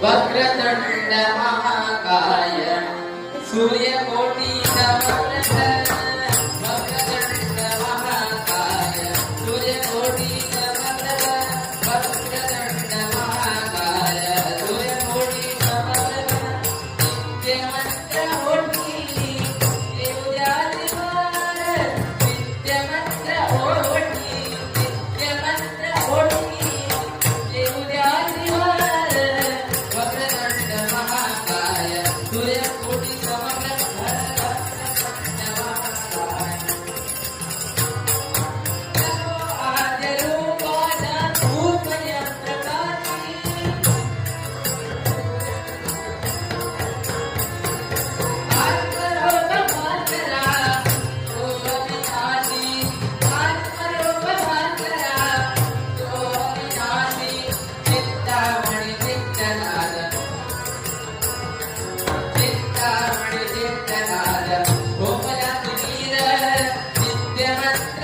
वक्रतुंड महाकाय सूर्यकोटि समप्रभ वक्रतुंड महाकाय सूर्यकोटि समप्रभ वक्रतुंड महाकाय सूर्यकोटि समप्रभ नित्यमंत्र ओटी देवजातिवार नित्यमंत्र ओटी नित्यमंत्र ओटी देवजातिवार वक्रतुंड महाकाय सूर्यकोटि समप्रभ आद्यरूपाय धूपयंत्रकारि आत्मरूपभास्करा ओ अविनाशी आत्मरूपभास्करा ओ अविनाशी चित्तामणि चित्तनाद चित्तामणि चित्तनाद गोपयाति वीर नित्यमंत्र